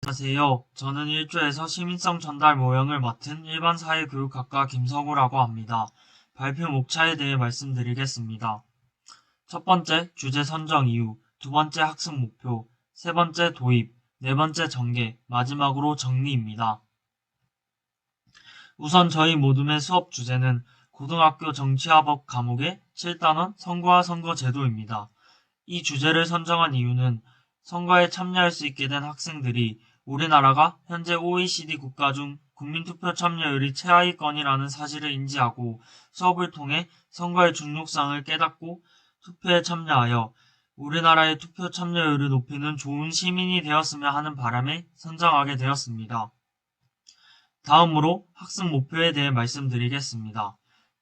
안녕하세요. 저는 1조에서 시민성 전달 모형을 맡은 일반사회교육학과 김석우라고 합니다. 발표 목차에 대해 말씀드리겠습니다. 첫 번째, 주제 선정 이유, 두 번째, 학습 목표, 세 번째, 도입, 네 번째, 전개, 마지막으로 정리입니다. 우선 저희 모둠의 수업 주제는 고등학교 정치화법 과목의 7단원 선거와 선거제도입니다. 이 주제를 선정한 이유는 선거에 참여할 수 있게 된 학생들이 우리나라가 현재 OECD 국가 중 국민투표 참여율이 최하위권이라는 사실을 인지하고 수업을 통해 선거의 중요성을 깨닫고 투표에 참여하여 우리나라의 투표 참여율을 높이는 좋은 시민이 되었으면 하는 바람에 선정하게 되었습니다. 다음으로 학습 목표에 대해 말씀드리겠습니다.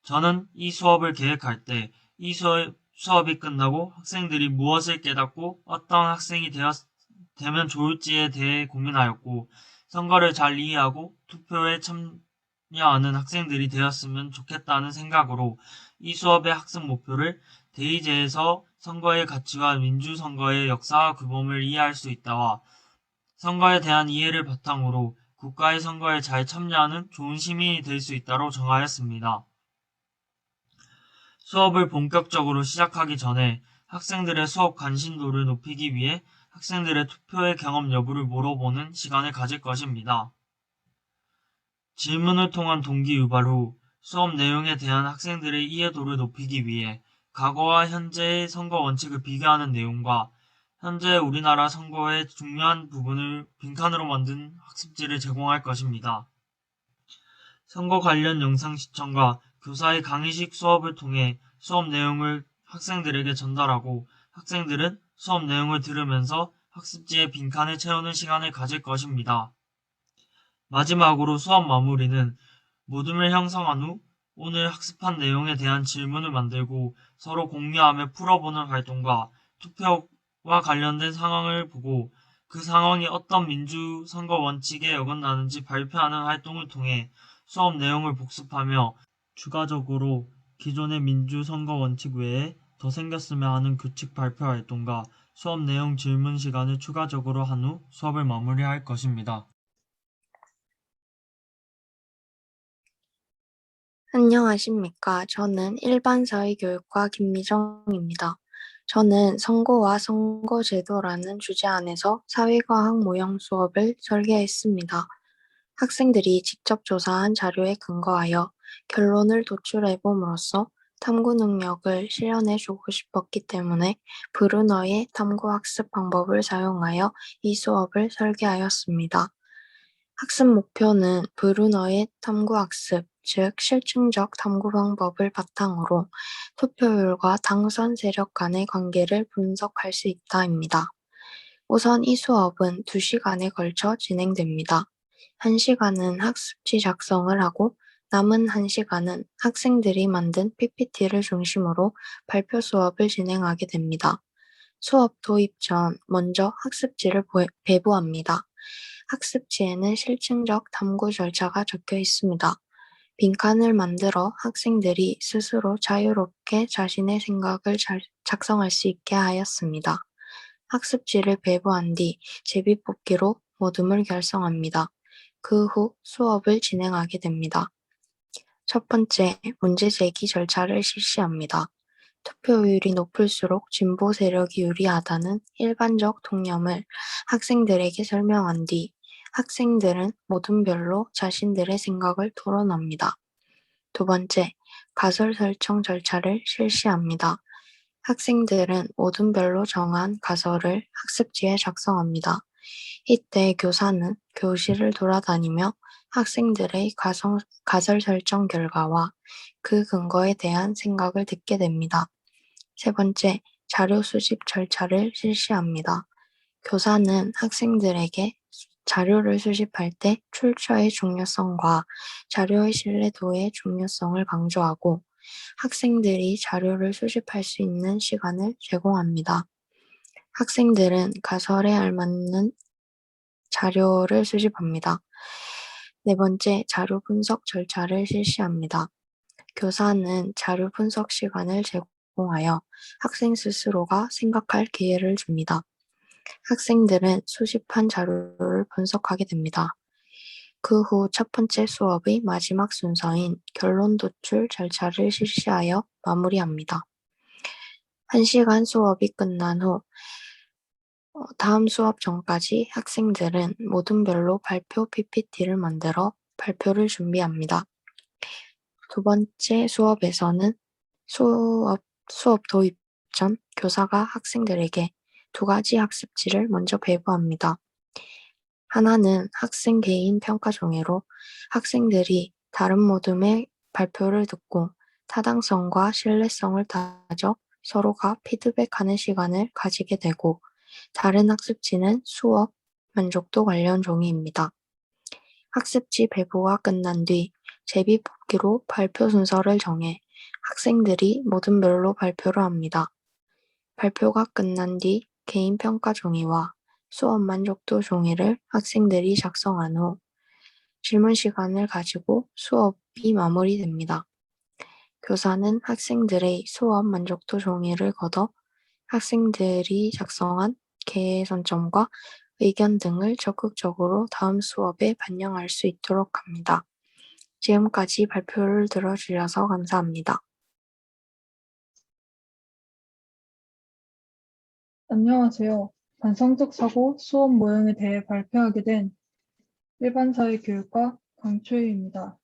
저는 이 수업을 계획할 때 이 수업이 끝나고 학생들이 무엇을 깨닫고 어떤 학생이 되면 좋을지에 대해 고민하였고, 선거를 잘 이해하고 투표에 참여하는 학생들이 되었으면 좋겠다는 생각으로 이 수업의 학습 목표를 대의제에서 선거의 가치와 민주선거의 역사와 규범을 이해할 수 있다와 선거에 대한 이해를 바탕으로 국가의 선거에 잘 참여하는 좋은 시민이 될 수 있다로 정하였습니다. 수업을 본격적으로 시작하기 전에 학생들의 수업 관심도를 높이기 위해 학생들의 투표의 경험 여부를 물어보는 시간을 가질 것입니다. 질문을 통한 동기 유발 후 수업 내용에 대한 학생들의 이해도를 높이기 위해 과거와 현재의 선거 원칙을 비교하는 내용과 현재 우리나라 선거의 중요한 부분을 빈칸으로 만든 학습지를 제공할 것입니다. 선거 관련 영상 시청과 교사의 강의식 수업을 통해 수업 내용을 학생들에게 전달하고 학생들은 수업 내용을 들으면서 학습지의 빈칸을 채우는 시간을 가질 것입니다. 마지막으로 수업 마무리는 모둠을 형성한 후 오늘 학습한 내용에 대한 질문을 만들고 서로 공유하며 풀어보는 활동과 투표와 관련된 상황을 보고 그 상황이 어떤 민주선거 원칙에 어긋나는지 발표하는 활동을 통해 수업 내용을 복습하며 추가적으로 기존의 민주선거 원칙 외에 더 생겼으면 하는 규칙 발표 활동과 수업 내용 질문 시간을 추가적으로 한 후 수업을 마무리할 것입니다. 안녕하십니까. 저는 일반사회교육과 김미정입니다. 저는 선거와 선거제도라는 주제 안에서 사회과학 모형 수업을 설계했습니다. 학생들이 직접 조사한 자료에 근거하여 결론을 도출해 봄으로써 탐구 능력을 실현해 주고 싶었기 때문에 브루너의 탐구학습 방법을 사용하여 이 수업을 설계하였습니다. 학습 목표는 브루너의 탐구학습, 즉 실증적 탐구 방법을 바탕으로 투표율과 당선 세력 간의 관계를 분석할 수 있다입니다. 우선 이 수업은 2시간에 걸쳐 진행됩니다. 1시간은 학습지 작성을 하고 남은 1시간은 학생들이 만든 PPT를 중심으로 발표 수업을 진행하게 됩니다. 수업 도입 전 먼저 학습지를 배부합니다. 학습지에는 실증적 탐구 절차가 적혀 있습니다. 빈칸을 만들어 학생들이 스스로 자유롭게 자신의 생각을 작성할 수 있게 하였습니다. 학습지를 배부한 뒤 제비뽑기로 모둠을 결성합니다. 그 후 수업을 진행하게 됩니다. 첫 번째, 문제 제기 절차를 실시합니다. 투표율이 높을수록 진보 세력이 유리하다는 일반적 통념을 학생들에게 설명한 뒤 학생들은 모둠별로 자신들의 생각을 토론합니다. 두 번째, 가설 설정 절차를 실시합니다. 학생들은 모둠별로 정한 가설을 학습지에 작성합니다. 이때 교사는 교실을 돌아다니며 학생들의 가설 설정 결과와 그 근거에 대한 생각을 듣게 됩니다. 세 번째, 자료 수집 절차를 실시합니다. 교사는 학생들에게 자료를 수집할 때 출처의 중요성과 자료의 신뢰도의 중요성을 강조하고 학생들이 자료를 수집할 수 있는 시간을 제공합니다. 학생들은 가설에 알맞는 자료를 수집합니다. 네 번째, 자료 분석 절차를 실시합니다. 교사는 자료 분석 시간을 제공하여 학생 스스로가 생각할 기회를 줍니다. 학생들은 수집한 자료를 분석하게 됩니다. 그 후 첫 번째 수업의 마지막 순서인 결론 도출 절차를 실시하여 마무리합니다. 1시간 수업이 끝난 후 다음 수업 전까지 학생들은 모든 별로 발표 PPT를 만들어 발표를 준비합니다. 두 번째 수업에서는 수업 도입 전 교사가 학생들에게 두 가지 학습지를 먼저 배부합니다. 하나는 학생 개인 평가 종이로 학생들이 다른 모둠의 발표를 듣고 타당성과 신뢰성을 따져 서로가 피드백하는 시간을 가지게 되고, 다른 학습지는 수업 만족도 관련 종이입니다. 학습지 배부가 끝난 뒤 제비뽑기로 발표 순서를 정해 학생들이 모둠별로 발표를 합니다. 발표가 끝난 뒤 개인 평가 종이와 수업 만족도 종이를 학생들이 작성한 후 질문 시간을 가지고 수업이 마무리됩니다. 교사는 학생들의 수업 만족도 종이를 걷어 학생들이 작성한 개선점과 의견 등을 적극적으로 다음 수업에 반영할 수 있도록 합니다. 지금까지 발표를 들어주셔서 감사합니다. 안녕하세요. 반성적 사고 수업 모형에 대해 발표하게 된 일반사회교육과 강초희입니다.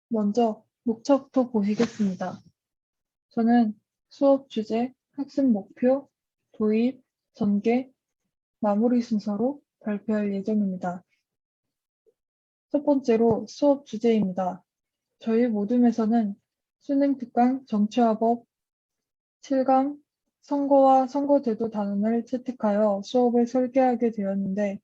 먼저 목차부터 보시겠습니다. 저는 수업 주제, 학습 목표, 도입, 전개, 마무리 순서로 발표할 예정입니다. 첫 번째로 수업 주제입니다. 저희 모둠에서는 수능 특강 정치화법 7강 선거와 선거제도 단원을 채택하여 수업을 설계하게 되었는데,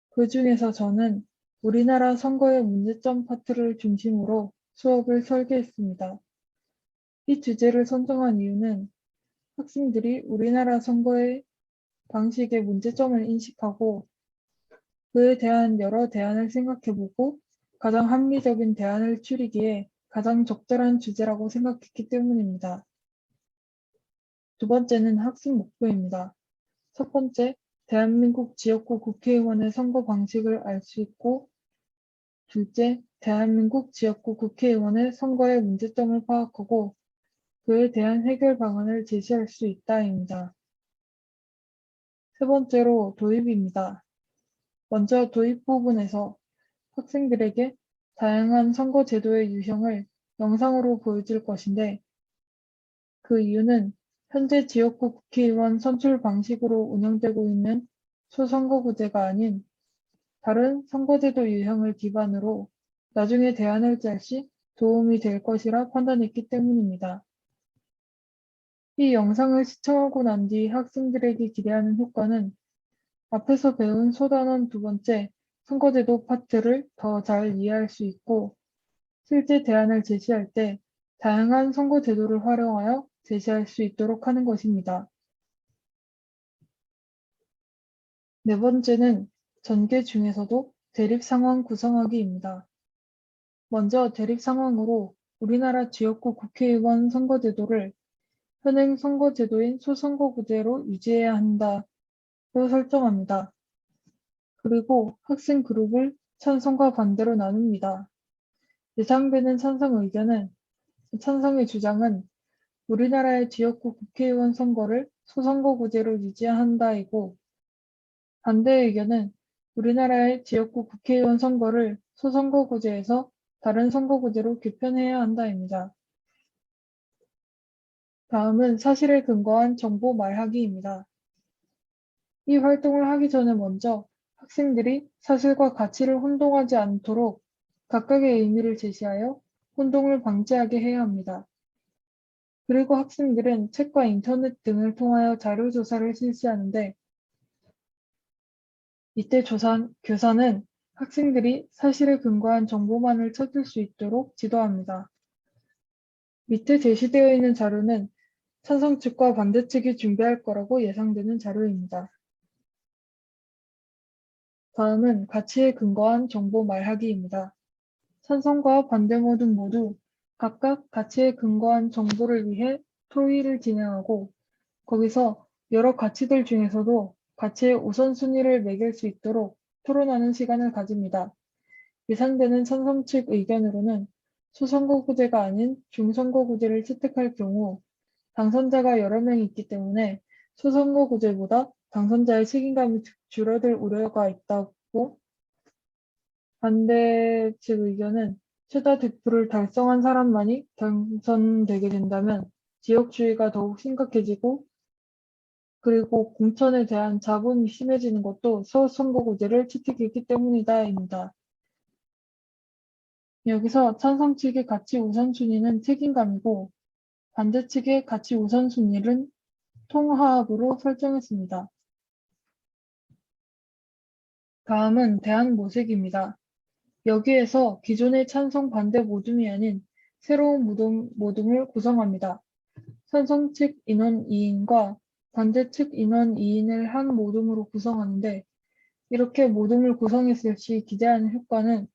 그 중에서 저는 우리나라 선거의 문제점 파트를 중심으로 수업을 설계했습니다. 이 주제를 선정한 이유는 학생들이 우리나라 선거의 방식의 문제점을 인식하고 그에 대한 여러 대안을 생각해보고 가장 합리적인 대안을 추리기에 가장 적절한 주제라고 생각했기 때문입니다. 두 번째는 학습 목표입니다. 첫 번째, 대한민국 지역구 국회의원의 선거 방식을 알 수 있고, 둘째, 대한민국 지역구 국회의원의 선거의 문제점을 파악하고 그에 대한 해결 방안을 제시할 수 있다입니다. 세 번째로 도입입니다. 먼저 도입 부분에서 학생들에게 다양한 선거 제도의 유형을 영상으로 보여줄 것인데, 그 이유는 현재 지역구 국회의원 선출 방식으로 운영되고 있는 소선거구제가 아닌 다른 선거제도 유형을 기반으로 나중에 대안을 짤 시 도움이 될 것이라 판단했기 때문입니다. 이 영상을 시청하고 난 뒤 학생들에게 기대하는 효과는 앞에서 배운 소단원 두 번째 선거제도 파트를 더 잘 이해할 수 있고, 실제 대안을 제시할 때 다양한 선거제도를 활용하여 제시할 수 있도록 하는 것입니다. 네 번째는 전개 중에서도 대립 상황 구성하기입니다. 먼저 대립 상황으로 우리나라 지역구 국회의원 선거제도를 현행 선거제도인 소선거구제로 유지해야 한다로 설정합니다. 그리고 학생 그룹을 찬성과 반대로 나눕니다. 예상되는 찬성의 주장은 우리나라의 지역구 국회의원 선거를 소선거구제로 유지해야 한다이고, 반대 의견은 우리나라의 지역구 국회의원 선거를 소선거구제에서 다른 선거구제로 개편해야 한다입니다. 다음은 사실에 근거한 정보 말하기입니다. 이 활동을 하기 전에 먼저 학생들이 사실과 가치를 혼동하지 않도록 각각의 의미를 제시하여 혼동을 방지하게 해야 합니다. 그리고 학생들은 책과 인터넷 등을 통하여 자료 조사를 실시하는데, 이때 교사는 학생들이 사실에 근거한 정보만을 찾을 수 있도록 지도합니다. 밑에 제시되어 있는 자료는 찬성 측과 반대 측이 준비할 거라고 예상되는 자료입니다. 다음은 가치에 근거한 정보 말하기입니다. 찬성과 반대 모두 각각 가치에 근거한 정보를 위해 토의를 진행하고 거기서 여러 가치들 중에서도 가치의 우선순위를 매길 수 있도록 토론하는 시간을 가집니다. 예상되는 찬성 측 의견으로는 소선거구제가 아닌 중선거구제를 채택할 경우 당선자가 여러 명이 있기 때문에 소선거구제보다 당선자의 책임감이 줄어들 우려가 있다고 반대 측 의견은 최다 득표를 달성한 사람만이 당선되게 된다면 지역주의가 더욱 심각해지고 그리고 공천에 대한 자본이 심해지는 것도 소선거구제를 채택했기 때문이다입니다. 여기서 찬성 측의 가치 우선순위는 책임감이고 반대 측의 가치 우선순위는 통합으로 설정했습니다. 다음은 대한모색입니다. 여기에서 기존의 찬성 반대 모둠이 아닌 새로운 모둠을 구성합니다. 찬성 측 인원 2인과 반대 측 인원 2인을 한 모둠으로 구성하는데 이렇게 모둠을 구성했을 시 기대하는 효과는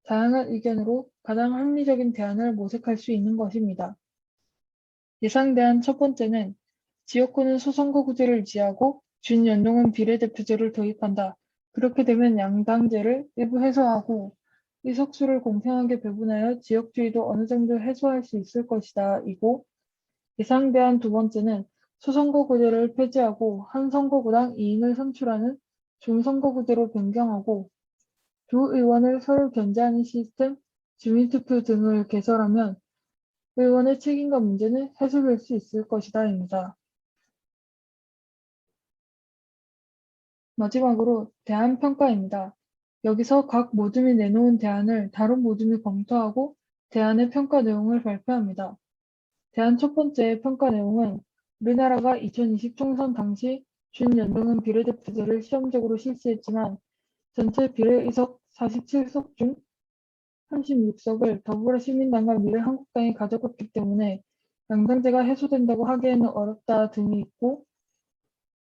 다양한 의견으로 가장 합리적인 대안을 모색할 수 있는 것입니다. 예상대안 첫 번째는 지역구는 소선거구제를 유지하고 준연동은 비례대표제를 도입한다. 그렇게 되면 양당제를 일부 해소하고 의석수를 공평하게 배분하여 지역주의도 어느 정도 해소할 수 있을 것이다. 이고 예상대안 두 번째는 소선거구제를 폐지하고 한 선거구당 2인을 선출하는 중선거구제로 변경하고 두 의원을 서로 견제하는 시스템, 주민투표 등을 개설하면 의원의 책임과 문제는 해소될 수 있을 것이다입니다. 마지막으로 대안평가입니다. 여기서 각 모둠이 내놓은 대안을 다른 모둠이 검토하고 대안의 평가 내용을 발표합니다. 대안 첫 번째 평가 내용은 우리나라가 2020 총선 당시 준연동형 비례대표제를 시험적으로 실시했지만 전체 비례의석 47석 중 36석을 더불어시민당과 미래한국당이 가져갔기 때문에 양당제가 해소된다고 하기에는 어렵다 등이 있고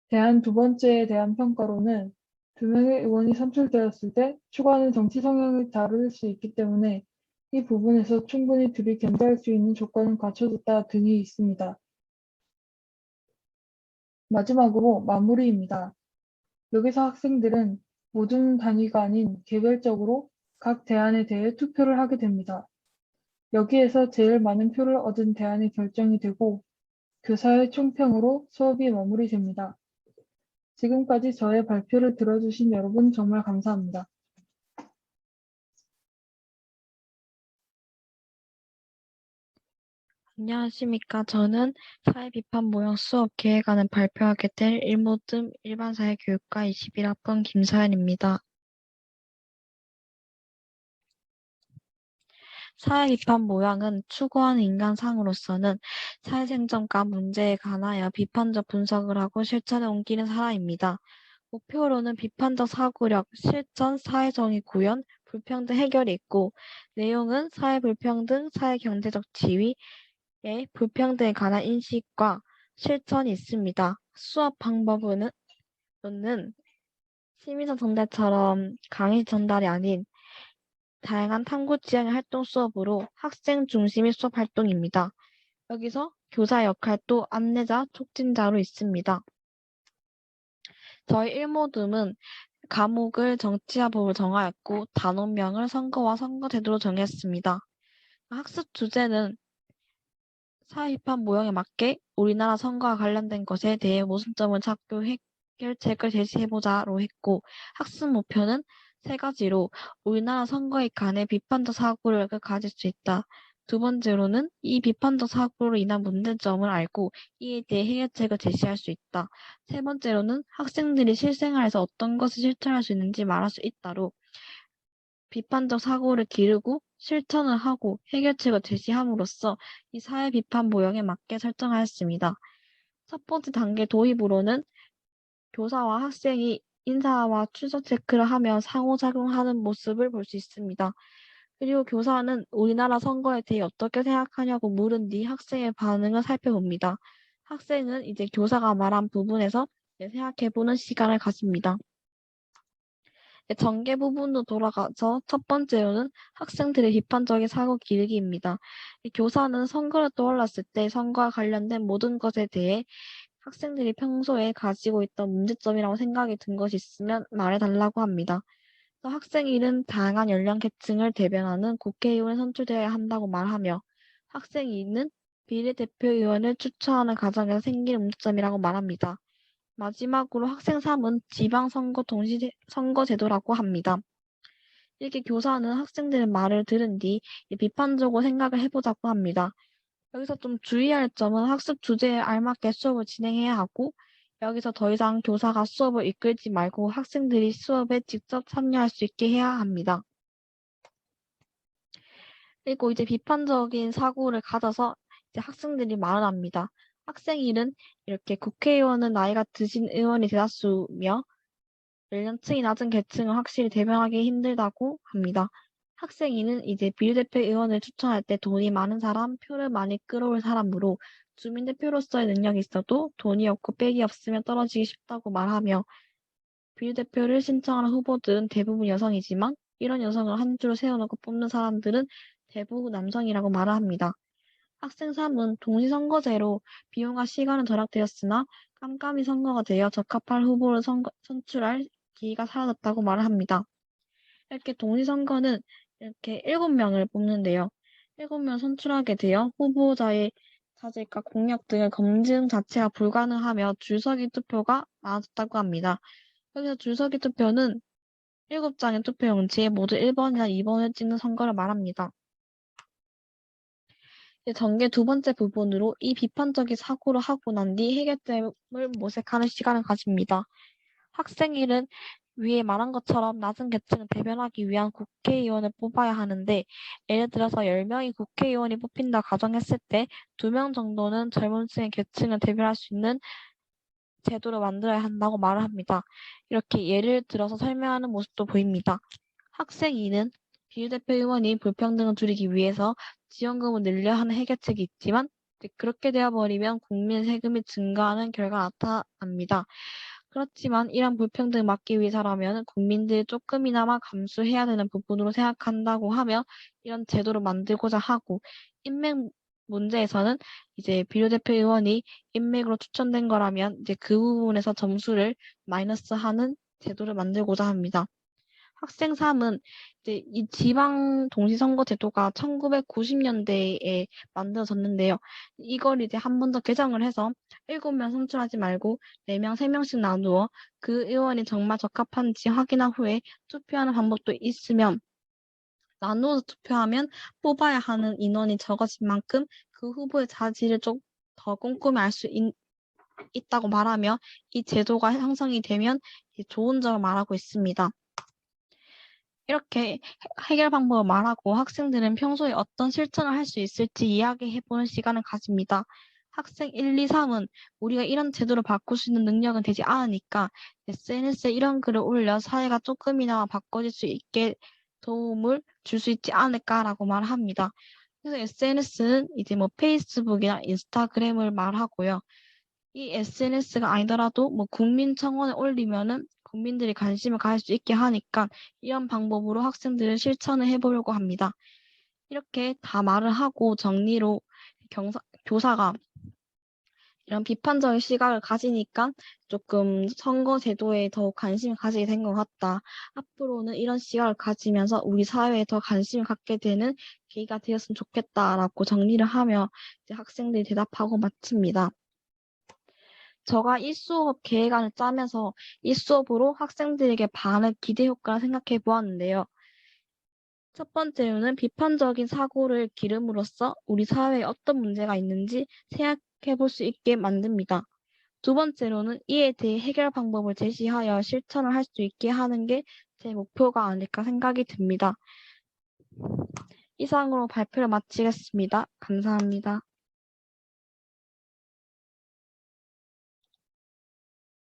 대안 두 번째에 대한 평가로는 두 명의 의원이 선출되었을 때 추구하는 정치 성향이 다를 수 있기 때문에 이 부분에서 충분히 둘이 견제할 수 있는 조건은 갖춰졌다 등이 있습니다. 마지막으로 마무리입니다. 여기서 학생들은 모든 단위가 아닌 개별적으로 각 대안에 대해 투표를 하게 됩니다. 여기에서 제일 많은 표를 얻은 대안이 결정이 되고 교사의 총평으로 수업이 마무리됩니다. 지금까지 저의 발표를 들어주신 여러분 정말 감사합니다. 안녕하십니까. 저는 사회비판 모형 수업 기획안을 발표하게 될 일모듬 일반사회교육과 21학번 김서연입니다. 사회비판 모형은 추구하는 인간상으로서는 사회생존과 문제에 관하여 비판적 분석을 하고 실천에 옮기는 사람입니다. 목표로는 비판적 사고력, 실천, 사회정의 구현, 불평등 해결이 있고 내용은 사회불평등, 사회경제적 지위, 불평등에 관한 인식과 실천이 있습니다. 수업 방법은 시민사 전달처럼 강의 전달이 아닌 다양한 탐구 지향의 활동 수업으로 학생 중심의 수업 활동입니다. 여기서 교사 역할도 안내자, 촉진자로 있습니다. 저희 일모듬은 과목을 정치화법으로 정하였고 단원명을 선거와 선거제도로 정했습니다. 학습 주제는 사회비판 모형에 맞게 우리나라 선거와 관련된 것에 대해 모순점을 찾고 해결책을 제시해보자로 했고 학습 목표는 세 가지로 우리나라 선거에 관해 비판적 사고를 가질 수 있다. 두 번째로는 이 비판적 사고로 인한 문제점을 알고 이에 대해 해결책을 제시할 수 있다. 세 번째로는 학생들이 실생활에서 어떤 것을 실천할 수 있는지 말할 수 있다로 비판적 사고를 기르고 실천을 하고 해결책을 제시함으로써 이 사회 비판 모형에 맞게 설정하였습니다. 첫 번째 단계 도입으로는 교사와 학생이 인사와 출석 체크를 하며 상호작용하는 모습을 볼 수 있습니다. 그리고 교사는 우리나라 선거에 대해 어떻게 생각하냐고 물은 뒤 학생의 반응을 살펴봅니다. 학생은 이제 교사가 말한 부분에서 생각해보는 시간을 가집니다. 전개 부분으로 돌아가서 첫 번째로는 학생들의 비판적인 사고 기르기입니다. 교사는 선거를 떠올랐을 때 선거와 관련된 모든 것에 대해 학생들이 평소에 가지고 있던 문제점이라고 생각이 든 것이 있으면 말해달라고 합니다. 또 학생 일은 다양한 연령 계층을 대변하는 국회의원에 선출되어야 한다고 말하며 학생 2는 비례대표의원을 추천하는 과정에서 생기는 문제점이라고 말합니다. 마지막으로 학생 3은 지방선거 동시선거제도라고 합니다. 이렇게 교사는 학생들의 말을 들은 뒤 비판적으로 생각을 해보자고 합니다. 여기서 좀 주의할 점은 학습 주제에 알맞게 수업을 진행해야 하고 여기서 더 이상 교사가 수업을 이끌지 말고 학생들이 수업에 직접 참여할 수 있게 해야 합니다. 그리고 이제 비판적인 사고를 가져서 이제 학생들이 말을 합니다. 학생 1은 이렇게 국회의원은 나이가 드신 의원이 대다수며 연령층이 낮은 계층을 확실히 대변하기 힘들다고 합니다. 학생 2는 이제 비례대표 의원을 추천할 때 돈이 많은 사람, 표를 많이 끌어올 사람으로 주민대표로서의 능력이 있어도 돈이 없고 빽이 없으면 떨어지기 쉽다고 말하며 비례대표를 신청하는 후보들은 대부분 여성이지만 이런 여성을 한 줄 세워놓고 뽑는 사람들은 대부분 남성이라고 말을 합니다. 학생 3은 동시선거제로 비용과 시간은 절약되었으나 깜깜이 선거가 되어 적합한 후보를 선출할 기회가 사라졌다고 말을 합니다. 이렇게 동시선거는 이렇게 7명을 뽑는데요. 7명 선출하게 되어 후보자의 자질과 공약 등을 검증 자체가 불가능하며 줄서기 투표가 많아졌다고 합니다. 여기서 줄서기 투표는 7장의 투표용지에 모두 1번이나 2번을 찍는 선거를 말합니다. 전개 두 번째 부분으로 이 비판적인 사고를 하고 난 뒤 해결점을 모색하는 시간을 가집니다. 학생 1은 위에 말한 것처럼 낮은 계층을 대변하기 위한 국회의원을 뽑아야 하는데 예를 들어서 10명이 국회의원이 뽑힌다 가정했을 때 2명 정도는 젊은 층의 계층을 대변할 수 있는 제도를 만들어야 한다고 말을 합니다. 이렇게 예를 들어서 설명하는 모습도 보입니다. 학생 2는 비례대표 의원이 불평등을 줄이기 위해서 지원금을 늘려 하는 해결책이 있지만 그렇게 되어버리면 국민 세금이 증가하는 결과가 나타납니다. 그렇지만 이런 불평등을 막기 위해서라면 국민들이 조금이나마 감수해야 되는 부분으로 생각한다고 하며 이런 제도를 만들고자 하고 인맥 문제에서는 이제 비례대표 의원이 인맥으로 추천된 거라면 이제 그 부분에서 점수를 마이너스하는 제도를 만들고자 합니다. 학생 3은 이제 이 지방 동시선거 제도가 1990년대에 만들어졌는데요. 이걸 이제 한 번 더 개정을 해서 7명 선출하지 말고 4명, 3명씩 나누어 그 의원이 정말 적합한지 확인한 후에 투표하는 방법도 있으면 나누어서 투표하면 뽑아야 하는 인원이 적어진 만큼 그 후보의 자질을 좀 더 꼼꼼히 알 수 있다고 말하며 이 제도가 형성이 되면 좋은 점을 말하고 있습니다. 이렇게 해결 방법을 말하고 학생들은 평소에 어떤 실천을 할 수 있을지 이야기해보는 시간을 가집니다. 학생 1, 2, 3은 우리가 이런 제도를 바꿀 수 있는 능력은 되지 않으니까 SNS에 이런 글을 올려 사회가 조금이나마 바꿔질 수 있게 도움을 줄 수 있지 않을까라고 말합니다. 그래서 SNS는 이제 뭐 페이스북이나 인스타그램을 말하고요. 이 SNS가 아니더라도 뭐 국민청원에 올리면은 국민들이 관심을 가질 수 있게 하니까 이런 방법으로 학생들은 실천을 해보려고 합니다. 이렇게 다 말을 하고 정리로 교사가 이런 비판적인 시각을 가지니까 조금 선거 제도에 더 관심을 가지게 된 것 같다. 앞으로는 이런 시각을 가지면서 우리 사회에 더 관심을 갖게 되는 계기가 되었으면 좋겠다라고 정리를 하며 이제 학생들이 대답하고 마칩니다. 제가 이 수업 계획안을 짜면서 이 수업으로 학생들에게 반을 기대 효과를 생각해 보았는데요. 첫 번째로는 비판적인 사고를 기름으로써 우리 사회에 어떤 문제가 있는지 생각해 볼 수 있게 만듭니다. 두 번째로는 이에 대해 해결 방법을 제시하여 실천을 할 수 있게 하는 게 제 목표가 아닐까 생각이 듭니다. 이상으로 발표를 마치겠습니다. 감사합니다.